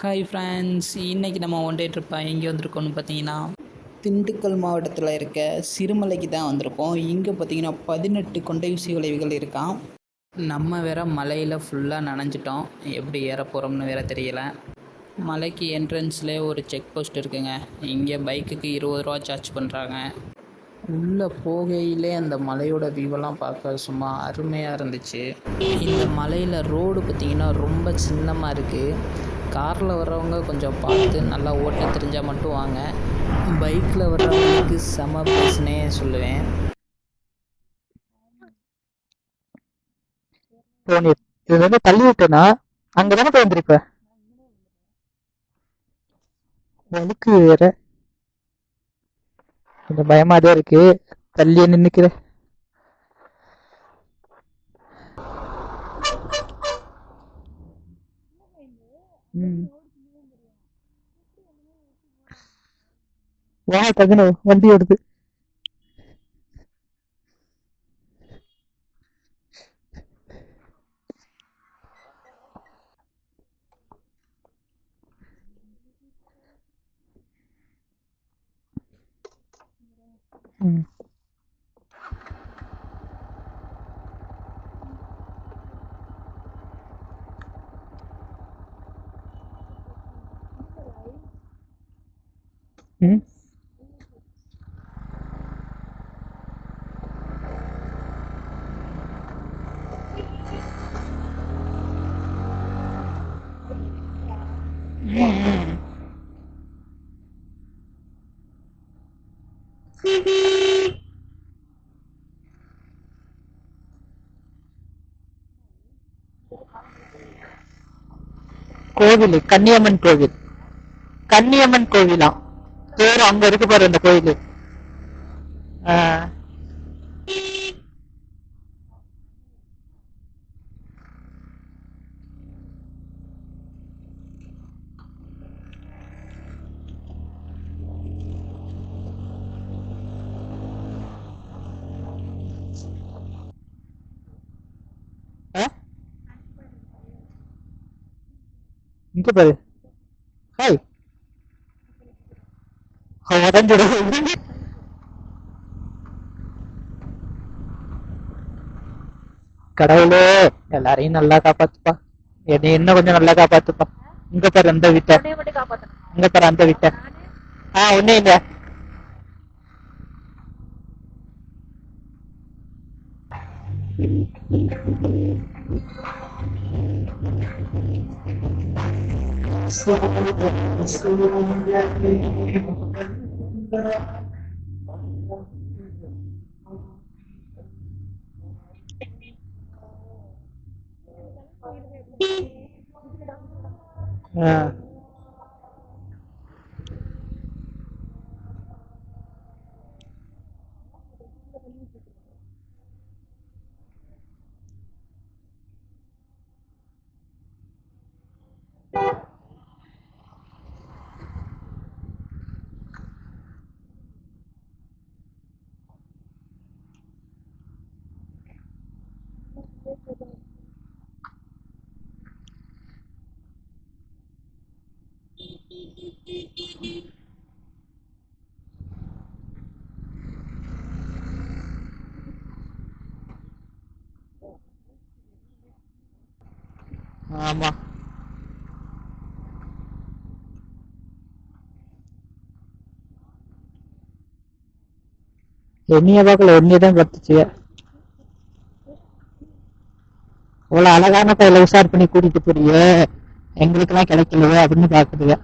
Hi friends, இன்றைக்கி நம்ம one day ட்ரிப்பாக எங்கே வந்திருக்கோம்னு பார்த்தீங்கன்னா திண்டுக்கல் மாவட்டத்தில் இருக்க சிறுமலைக்கு தான் வந்திருக்கோம். இங்கே பார்த்தீங்கன்னா 18 கொண்டை ஊசி வளைவுகள் இருக்கான். நம்ம வேற மலையில் ஃபுல்லாக நனைஞ்சிட்டோம். எப்படி ஏற போகிறோம்னு வேற தெரியல. மலைக்கு என்ட்ரன்ஸ்லேயே ஒரு செக் போஸ்ட் இருக்குங்க. இங்கே பைக்குக்கு 20 ரூபா சார்ஜ் பண்ணுறாங்க. உள்ளே போகையிலே அந்த மலையோட வியூவெல்லாம் பார்க்க சும்மா அருமையாக இருந்துச்சு. இந்த மலையில் ரோடு பார்த்திங்கன்னா ரொம்ப சின்னமாக இருக்குது. காரில் வர்றவங்க கொஞ்சம் பார்த்து நல்லா ஓட்ட தெரிஞ்சால் மட்டும் வாங்க. பைக்கில் வர்றவங்களுக்கு செம பிளேஸ்னே சொல்லுவேன். இது வந்து தள்ளி விட்டேனா அங்கதானே போயிருந்திருப்ப. வழுக்கு வேற கொஞ்சம் பயமாதான் இருக்கு. தள்ளியே நின்னுக்கிற. வா தகுன வண்டி ஓடுது. கோவில் கன்னியம்மன் கோவில். கன்னியம்மன் கோவிலா பேரு அங்க இருக்கு பாரு அந்த கோயிலு. இங்க பாரு. ஹாய் உடஞ்சிடும். கடவுளே எல்லாரையும் நல்லா காப்பாத்துப்பா. என்னை என்ன கொஞ்சம் நல்லா காப்பாத்துப்பா. இங்க பாரு அந்த வீட்டை. இங்க பாரு அந்த வீட்டை. ஒண்ணே இல்ல. ஆமா என்னைய பார்க்கல, என்னையதான் பார்த்துச்சு. அவ்வளவு அழகான பையில உஷார் பண்ணி கூட்டிட்டு போறிய, எங்களுக்கு எல்லாம் கிடைக்கலையே அப்படின்னு பாக்குதுங்க.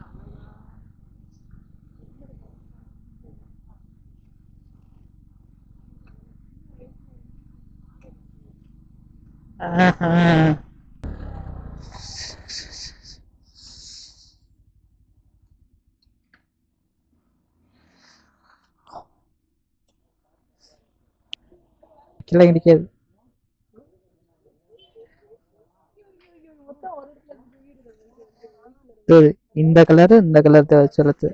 கிடைக்காது. இந்த கலரு இந்த கலர் சொல்லுது.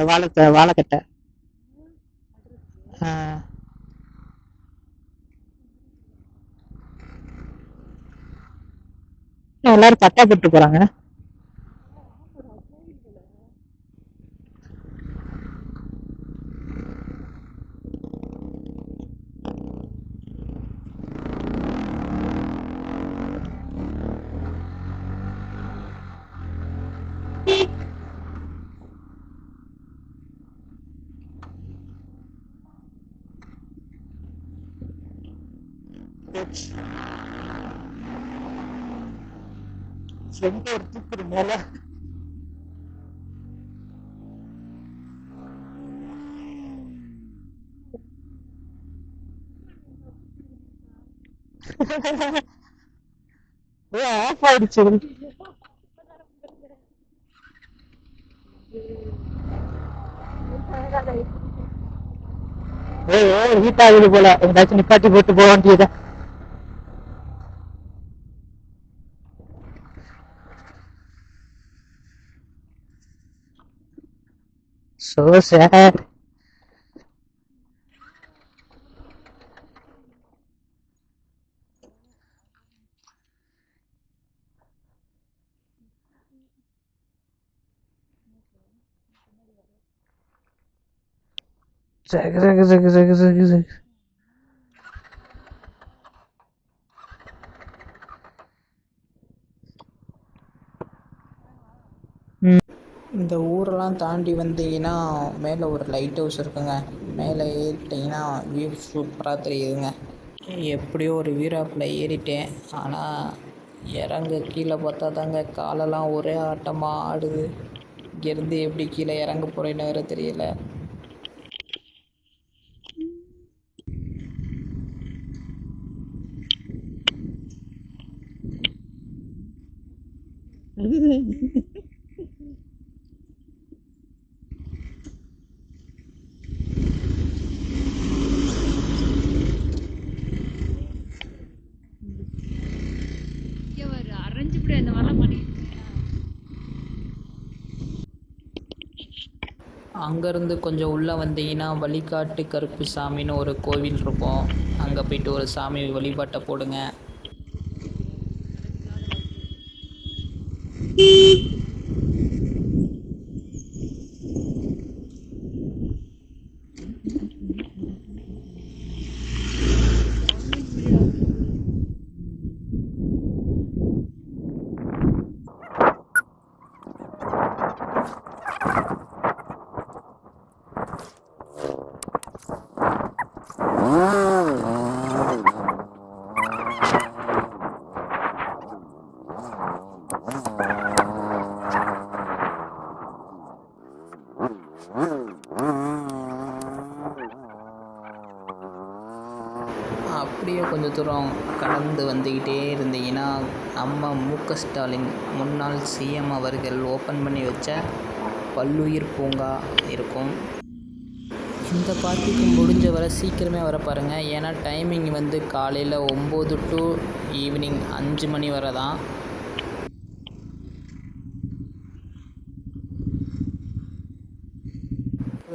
வாழைக்கட்டை. எல்லாரும் பட்டா போட்டு போறாங்க. எங்க ஒரு தூக்குது மேல. ஆஃப் ஆயிடுச்சு. ஹீட் ஆகுது போல, ஏதாச்சும் நிப்பாட்டி போட்டு போக வேண்டியது. So sad. இந்த ஊரெல்லாம் தாண்டி வந்தீங்கன்னா மேலே ஒரு லைட் ஹவுஸ் இருக்குங்க. மேலே ஏறிட்டிங்கன்னா வியூ சூப்பராக தெரியுதுங்க. எப்படியோ ஒரு வீராப்பில் ஏறிட்டேன். ஆனால் இறங்க கீழே பார்த்தா தாங்க காலெல்லாம் ஒரே ஆட்டமாக ஆடுது. இங்கேருந்து எப்படி கீழே இறங்க போகிறேன்னு வேறு தெரியல. அங்கேருந்து கொஞ்சம் உள்ளே வந்தீங்கன்னா வழிகாட்டு கருப்புசாமின்னு ஒரு கோவில் இருக்கும். அங்கே போயிட்டு ஒரு சாமி வழிபாட்டை போடுங்க. அப்படியே கொஞ்சம் தூரம் கடந்து வந்துக்கிட்டே இருந்தீங்கன்னா நம்ம மு.க. ஸ்டாலின் முன்னாள் சிஎம் அவர்கள் ஓப்பன் பண்ணி வச்ச பல்லுயிர் பூங்கா இருக்கும். இந்த பார்க்குக்கு முடிஞ்ச வரை சீக்கிரமே வர பாருங்கள். ஏன்னா டைமிங் வந்து காலையில் 9 to ஈவினிங் 5 மணி வரை தான்.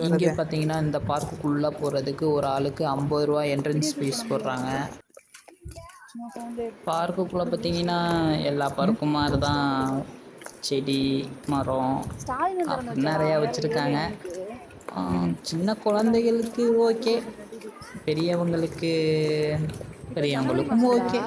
இங்கே பார்த்தீங்கன்னா இந்த பார்க்குக்குள்ளே போகிறதுக்கு ஒரு ஆளுக்கு 50 ரூபா என்ட்ரன்ஸ் ஃபீஸ் போடுறாங்க. பார்க்குக்குள்ளே பார்த்தீங்கன்னா எல்லா பார்க்கும் மாதிரி தான், செடி மரம் நிறையா வச்சுருக்காங்க. சின்ன குழந்தைகளுக்கு ஓகே, பெரியவங்களுக்கும் ஓகே.